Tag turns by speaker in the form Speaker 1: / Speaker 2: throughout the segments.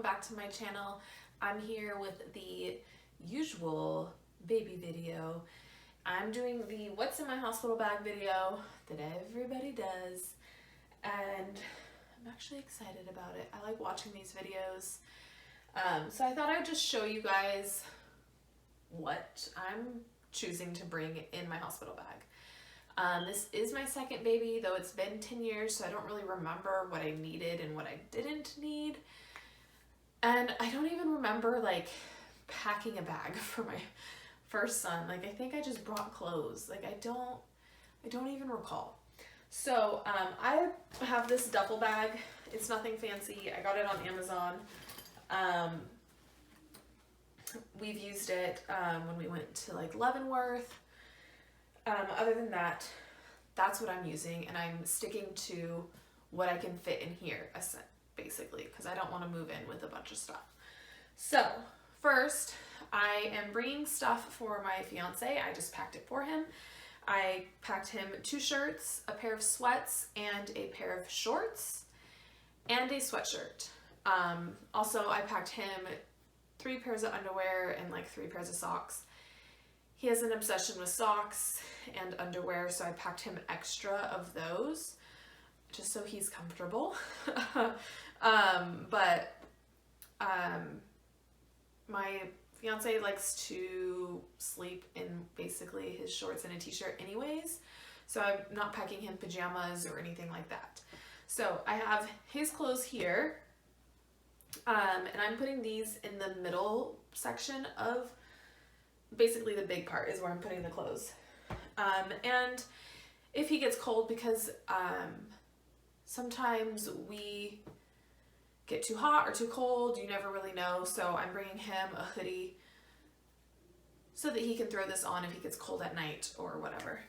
Speaker 1: back to my channel. I'm here with the usual baby video. I'm doing the what's in my hospital bag video that everybody does, and I'm actually excited about it. I like watching these videos. So I thought I would just show you guys what I'm choosing to bring in my hospital bag. This is my second baby, though it's been 10 years, so I don't really remember what I needed and what I didn't need. And I don't even remember like packing a bag for my first son. Like I think I just brought clothes. Like I don't even recall. So I have this duffel bag. It's nothing fancy. I got it on Amazon. We've used it when we went to like Leavenworth. Other than that, that's what I'm using, and I'm sticking to what I can fit in here, basically, because I don't want to move in with a bunch of stuff. So first, I am bringing stuff for my fiance. I just packed it for him. I packed him 2 shirts, a pair of sweats, and a pair of shorts, and a sweatshirt. Also, I packed him 3 pairs of underwear and like 3 pairs of socks. He has an obsession with socks and underwear, so I packed him extra of those just so he's comfortable. My fiance likes to sleep in basically his shorts and a t-shirt anyways, so I'm not packing him pajamas or anything like that. So I have his clothes here, and I'm putting these in the middle section of basically the big part is where I'm putting the clothes. And if he gets cold, because sometimes we get too hot or too cold, you never really know, so I'm bringing him a hoodie so that he can throw this on if he gets cold at night or whatever.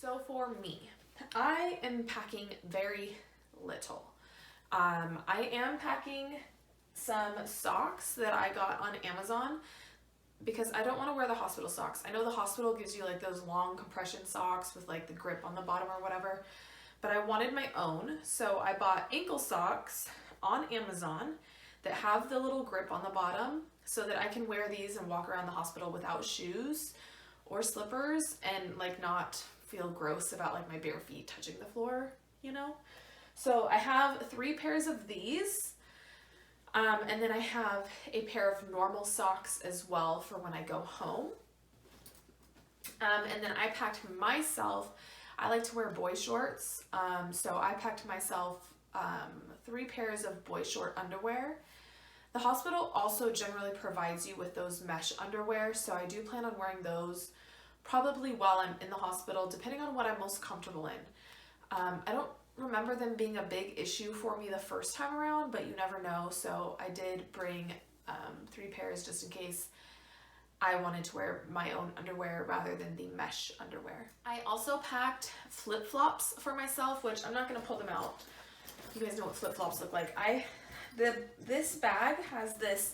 Speaker 1: So for me, I am packing very little. I am packing some socks that I got on Amazon because I don't want to wear the hospital socks. I know the hospital gives you like those long compression socks with like the grip on the bottom or whatever, but I wanted my own, so I bought ankle socks on Amazon that have the little grip on the bottom so that I can wear these and walk around the hospital without shoes or slippers and like not feel gross about like my bare feet touching the floor, you know? So I have 3 pairs of these. And then I have a pair of normal socks as well for when I go home. And then I packed myself, I like to wear boy shorts. So I packed myself 3 pairs of boy short underwear. The hospital also generally provides you with those mesh underwear, so I do plan on wearing those probably while I'm in the hospital, depending on what I'm most comfortable in. I don't remember them being a big issue for me the first time around, but you never know, so I did bring 3 pairs just in case I wanted to wear my own underwear rather than the mesh underwear. I also packed flip-flops for myself, which I'm not going to pull them out. You guys know what flip-flops look like. This bag has this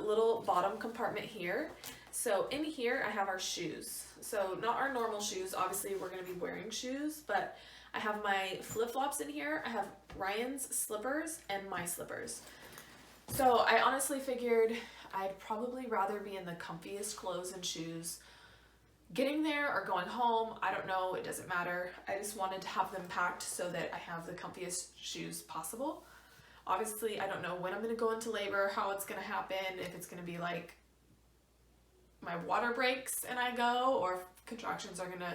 Speaker 1: little bottom compartment here. So in here I have our shoes. So not our normal shoes, obviously we're going to be wearing shoes, but I have my flip-flops in here. I have Ryan's slippers and my slippers. So I honestly figured I'd probably rather be in the comfiest clothes and shoes getting there or going home. I don't know, it doesn't matter. I just wanted to have them packed so that I have the comfiest shoes possible. Obviously, I don't know when I'm going to go into labor, how it's going to happen, if it's going to be like my water breaks and I go, or if contractions are going to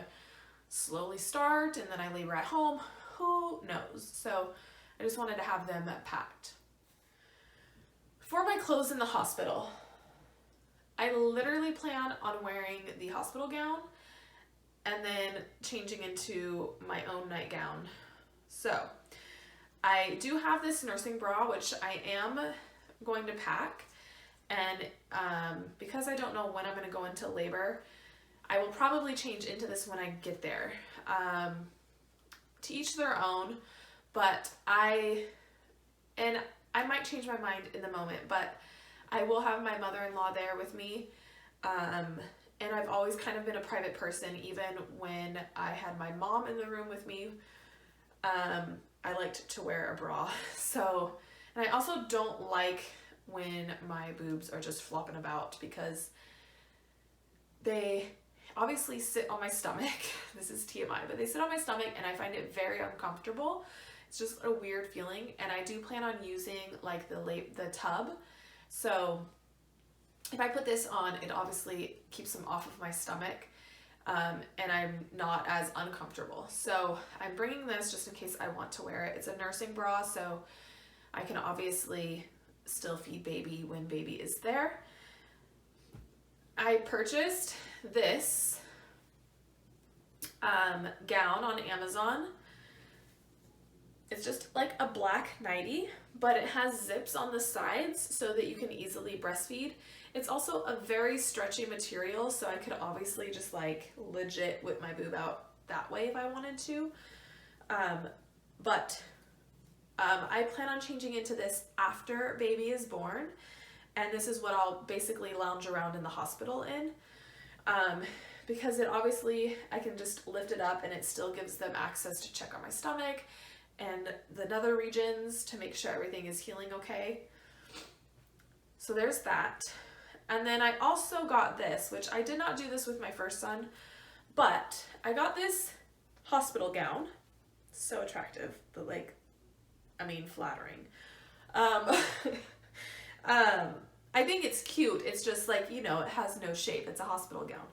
Speaker 1: slowly start and then I labor at home, who knows? So I just wanted to have them packed. For my clothes in the hospital, I literally plan on wearing the hospital gown and then changing into my own nightgown. So I do have this nursing bra, which I am going to pack, and because I don't know when I'm going to go into labor, I will probably change into this when I get there. To each their own, but I might change my mind in the moment, but I will have my mother-in-law there with me. And I've always kind of been a private person, even when I had my mom in the room with me. I liked to wear a bra. So And I also don't like when my boobs are just flopping about because they obviously sit on my stomach. This is TMI, but they sit on my stomach and I find it very uncomfortable. It's just a weird feeling, and I do plan on using like the tub. So if I put this on, it obviously keeps them off of my stomach, and I'm not as uncomfortable. So I'm bringing this just in case I want to wear it. It's a nursing bra, so I can obviously still feed baby when baby is there. I purchased this gown on Amazon. It's just like a black nightie, but it has zips on the sides so that you can easily breastfeed. It's also a very stretchy material, so I could obviously just like legit whip my boob out that way if I wanted to. But I plan on changing into this after baby is born, and this is what I'll basically lounge around in the hospital in. Because it obviously, I can just lift it up and it still gives them access to check on my stomach and the nether regions to make sure everything is healing okay. So there's that. And then I also got this, which I did not do this with my first son, but I got this hospital gown. So attractive, but like, I mean, flattering. I think it's cute. It's just like, you know, it has no shape. It's a hospital gown.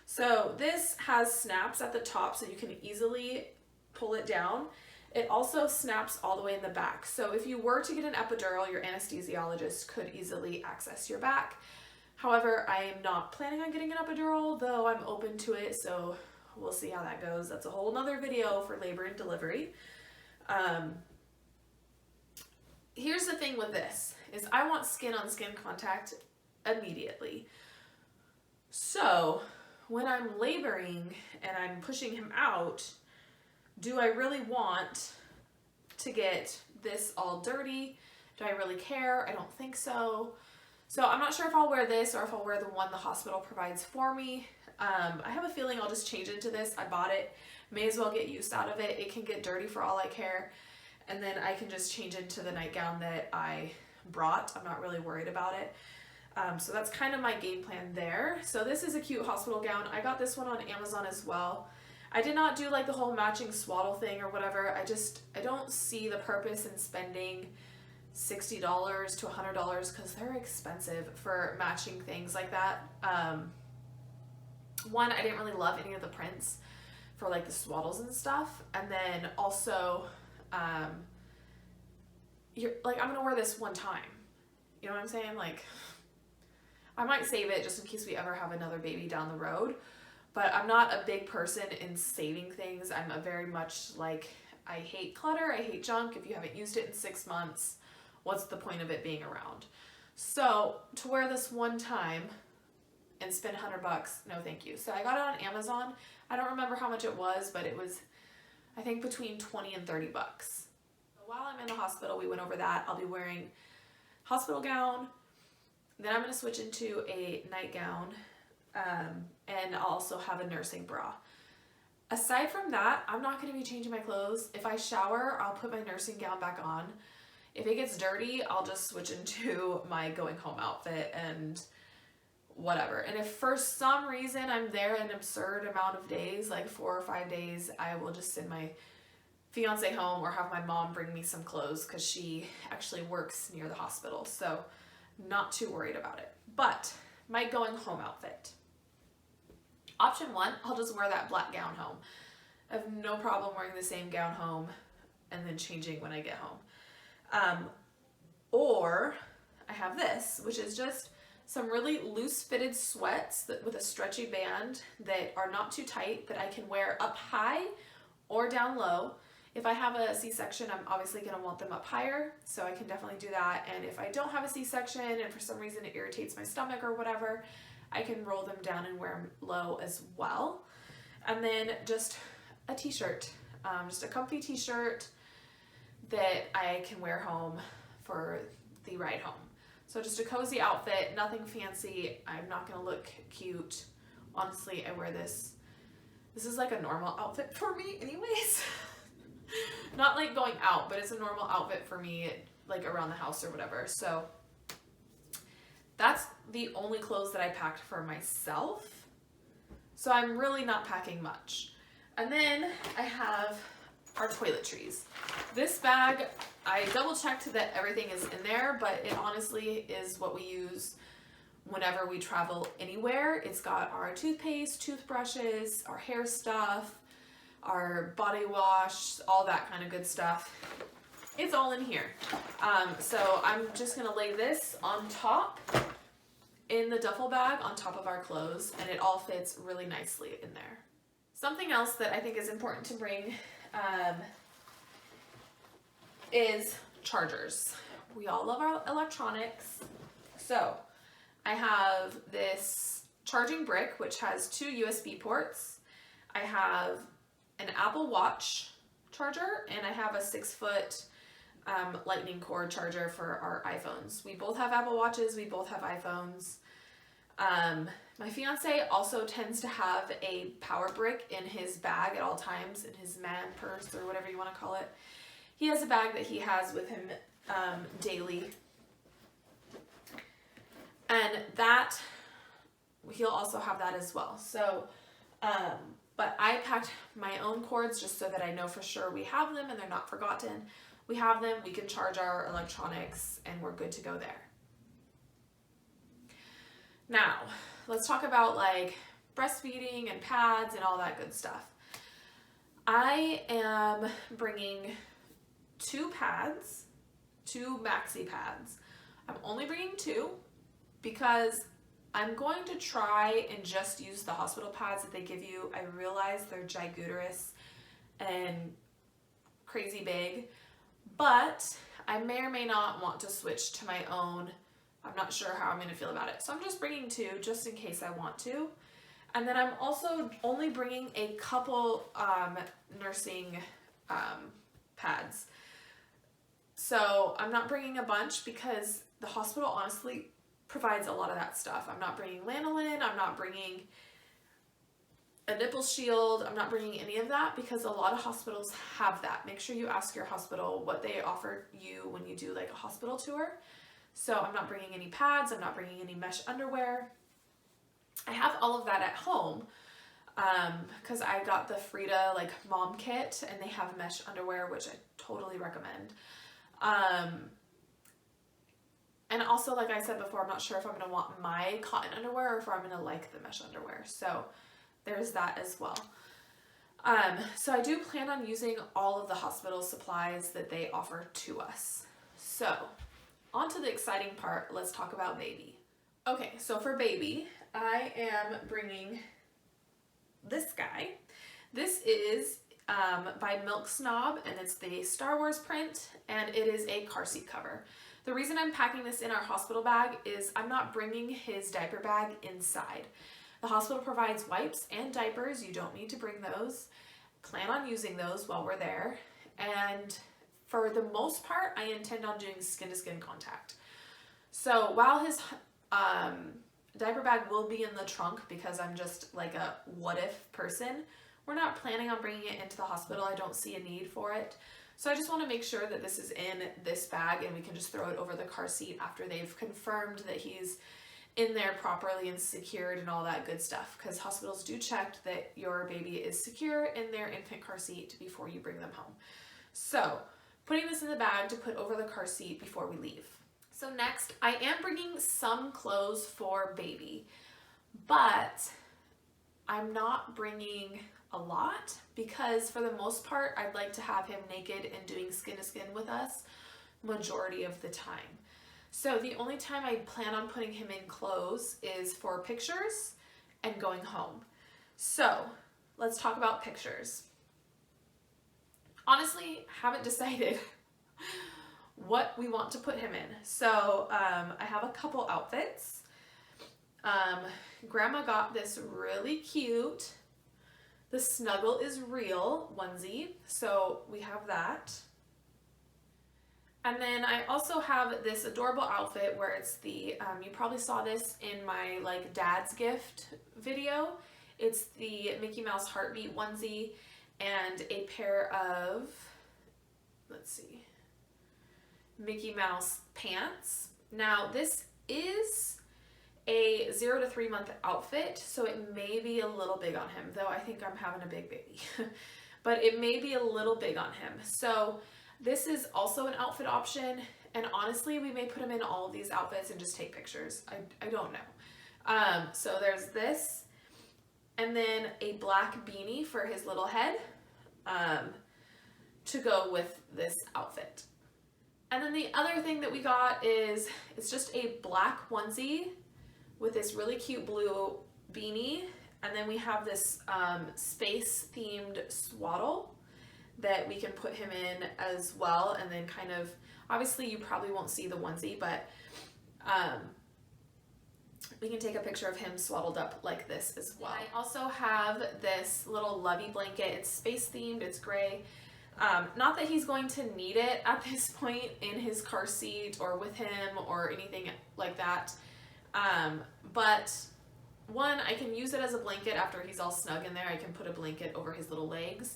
Speaker 1: So this has snaps at the top so you can easily pull it down. It also snaps all the way in the back. So if you were to get an epidural, your anesthesiologist could easily access your back. However, I am not planning on getting an epidural, though I'm open to it, so we'll see how that goes. That's a whole nother video for labor and delivery. Here's the thing with this, is I want skin-on-skin contact immediately. So when I'm laboring and I'm pushing him out, do I really want to get this all dirty? Do I really care? I don't think so. So I'm not sure if I'll wear this or if I'll wear the one the hospital provides for me. I have a feeling I'll just change into this. I bought it. May as well get use out of it. It can get dirty for all I care. And then I can just change into the nightgown that I brought. I'm not really worried about it. So that's kind of my game plan there. So this is a cute hospital gown. I got this one on Amazon as well. I did not do like the whole matching swaddle thing or whatever. I don't see the purpose in spending $60 to $100 because they're expensive for matching things like that. One, I didn't really love any of the prints for like the swaddles and stuff. And then also, you're like, I'm gonna wear this one time. You know what I'm saying? Like, I might save it just in case we ever have another baby down the road. But I'm not a big person in saving things. I'm a very much like, I hate clutter, I hate junk. If you haven't used it in 6 months, what's the point of it being around? So to wear this one time and spend $100, no thank you. So I got it on Amazon. I don't remember how much it was, but it was, I think, between 20 and $30. So while I'm in the hospital, we went over that. I'll be wearing hospital gown. Then I'm going to switch into a nightgown. And I'll also have a nursing bra. Aside from that, I'm not going to be changing my clothes. If I shower, I'll put my nursing gown back on. If it gets dirty, I'll just switch into my going home outfit and whatever. And if for some reason I'm there an absurd amount of days, like 4 or 5 days, I will just send my fiance home or have my mom bring me some clothes because she actually works near the hospital. So not too worried about it. But my going home outfit. Option 1, I'll just wear that black gown home. I have no problem wearing the same gown home and then changing when I get home. Or I have this, which is just some really loose fitted sweats that with a stretchy band that are not too tight that I can wear up high or down low. If I have a C-section, I'm obviously going to want them up higher, so I can definitely do that. And if I don't have a C-section and for some reason it irritates my stomach or whatever, I can roll them down and wear them low as well. And then just a t-shirt, just a comfy t-shirt that I can wear home for the ride home. So just a cozy outfit, nothing fancy. I'm not going to look cute. Honestly, I wear this. This is like a normal outfit for me anyways. Not like going out, but it's a normal outfit for me, like around the house or whatever. So that's the only clothes that I packed for myself. So I'm really not packing much. And then I have our toiletries. This bag, I double checked that everything is in there, but it honestly is what we use whenever we travel anywhere. It's got our toothpaste, toothbrushes, our hair stuff, our body wash, all that kind of good stuff. It's all in here. So I'm just gonna lay this on top in the duffel bag on top of our clothes, and it all fits really nicely in there. Something else that I think is important to bring is chargers. We all love our electronics. So I have this charging brick, which has 2 USB ports. I have an Apple Watch charger, and I have a 6-foot lightning cord charger for our iPhones. We both have Apple Watches, we both have iPhones. My fiance also tends to have a power brick in his bag at all times, in his man purse or whatever you want to call it. He has a bag that he has with him daily. And that, he'll also have that as well. So, but I packed my own cords just so that I know for sure we have them and they're not forgotten. We have them, we can charge our electronics, and we're good to go there. Now, let's talk about like breastfeeding and pads and all that good stuff. I am bringing 2 pads, 2 maxi pads. I'm only bringing 2 because I'm going to try and just use the hospital pads that they give you. I realize they're giguterous and crazy big, but I may or may not want to switch to my own. I'm not sure how I'm going to feel about it. So I'm just bringing 2 just in case I want to. And then I'm also only bringing a couple nursing pads. So I'm not bringing a bunch because the hospital honestly provides a lot of that stuff. I'm not bringing lanolin, I'm not bringing a nipple shield, I'm not bringing any of that because a lot of hospitals have that. Make sure you ask your hospital what they offer you when you do like a hospital tour. So I'm not bringing any pads, I'm not bringing any mesh underwear. I have all of that at home because I got the Frida like mom kit and they have mesh underwear, which I totally recommend. And also, like I said before, I'm not sure if I'm going to want my cotton underwear or if I'm going to like the mesh underwear. So there's that as well. So I do plan on using all of the hospital supplies that they offer to us. So on to the exciting part. Let's talk about baby. Okay, so for baby, I am bringing this guy. This is by Milk Snob, and it's the Star Wars print, and it is a car seat cover. The reason I'm packing this in our hospital bag is I'm not bringing his diaper bag inside. The hospital provides wipes and diapers. You don't need to bring those. Plan on using those while we're there. And for the most part, I intend on doing skin-to-skin contact. So while his diaper bag will be in the trunk because I'm just like a what-if person, we're not planning on bringing it into the hospital. I don't see a need for it. So I just want to make sure that this is in this bag and we can just throw it over the car seat after they've confirmed that he's in there properly and secured and all that good stuff, because hospitals do check that your baby is secure in their infant car seat before you bring them home. So putting this in the bag to put over the car seat before we leave. So next, I am bringing some clothes for baby, but I'm not bringing a lot because for the most part, I'd like to have him naked and doing skin to skin with us majority of the time. So the only time I plan on putting him in clothes is for pictures and going home. So let's talk about pictures. Honestly, haven't decided what we want to put him in. So I have a couple outfits. Grandma got this really cute The Snuggle is Real onesie, so we have that. And then I also have this adorable outfit where it's the, you probably saw this in my like dad's gift video. It's the Mickey Mouse Heartbeat onesie and a pair of let's see, Mickey Mouse pants. Now this is a 0 to 3 month outfit, so it may be a little big on him, though I think I'm having a big baby. But it may be a little big on him. So this is also an outfit option, and honestly, we may put him in all of these outfits and just take pictures. I don't know. So there's this, and then a black beanie for his little head to go with this outfit. And then the other thing that we got is, it's just a black onesie with this really cute blue beanie. And then we have this space themed swaddle that we can put him in as well. And then kind of, obviously you probably won't see the onesie, but we can take a picture of him swaddled up like this as well. I also have this little lovey blanket. It's space themed, it's gray. Not that he's going to need it at this point in his car seat or with him or anything like that. But one, I can use it as a blanket after he's all snug in there. I can put a blanket over his little legs.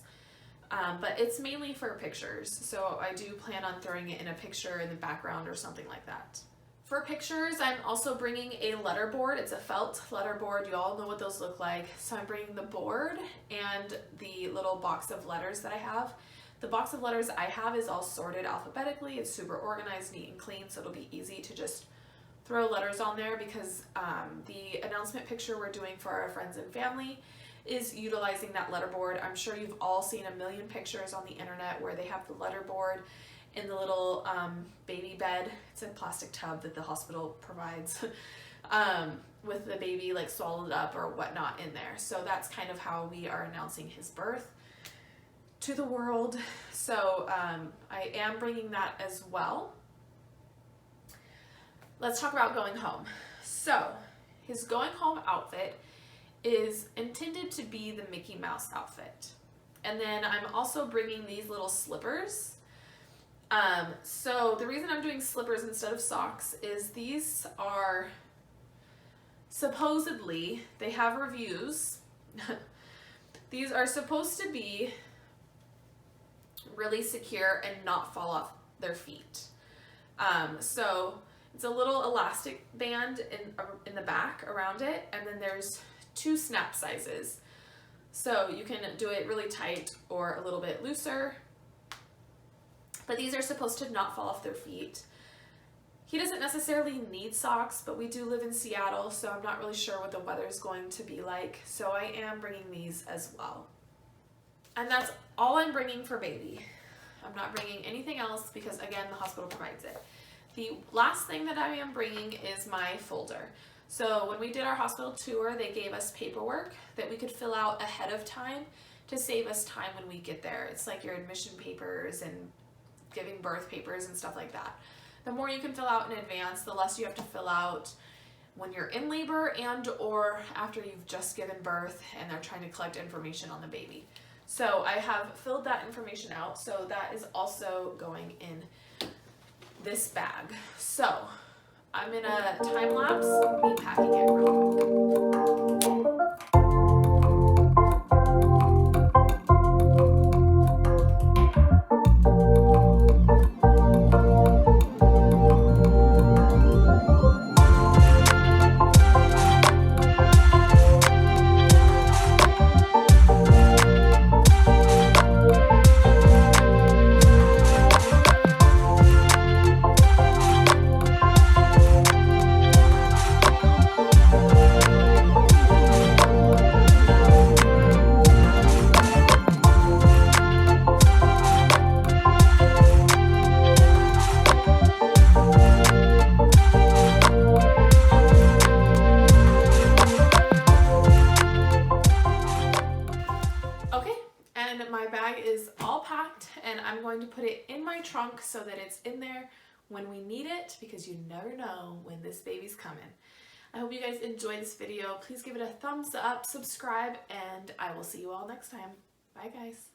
Speaker 1: But it's mainly for pictures. So I do plan on throwing it in a picture in the background or something like that. For pictures, I'm also bringing a letterboard. It's a felt letterboard. You all know what those look like. So I'm bringing the board and the little box of letters that I have. The box of letters I have is all sorted alphabetically. It's super organized, neat and clean, so it'll be easy to just throw letters on there, because the announcement picture we're doing for our friends and family is utilizing that letterboard. I'm sure you've all seen a million pictures on the internet where they have the letterboard in the little baby bed. It's a plastic tub that the hospital provides with the baby like swallowed up or whatnot in there. So that's kind of how we are announcing his birth to the world. So I am bringing that as well. Let's talk about going home. So his going home outfit is intended to be the Mickey Mouse outfit. And then I'm also bringing these little slippers. So the reason I'm doing slippers instead of socks is these are supposedly, they have reviews. These are supposed to be really secure and not fall off their feet. So it's a little elastic band in the back around it, and then there's 2 snap sizes. So you can do it really tight or a little bit looser. But these are supposed to not fall off their feet. He doesn't necessarily need socks, but we do live in Seattle, so I'm not really sure what the weather is going to be like. So I am bringing these as well. And that's all I'm bringing for baby. I'm not bringing anything else because, again, the hospital provides it. The last thing that I am bringing is my folder. So when we did our hospital tour, they gave us paperwork that we could fill out ahead of time to save us time when we get there. It's like your admission papers and giving birth papers and stuff like that. The more you can fill out in advance, the less you have to fill out when you're in labor and or after you've just given birth and they're trying to collect information on the baby. So I have filled that information out, so that is also going in this bag. So I'm in a time lapse, me packing it real quick. I'm going to put it in my trunk so that it's in there when we need it, because you never know when this baby's coming. I hope you guys enjoyed this video. Please give it a thumbs up, subscribe, and I will see you all next time. Bye, guys.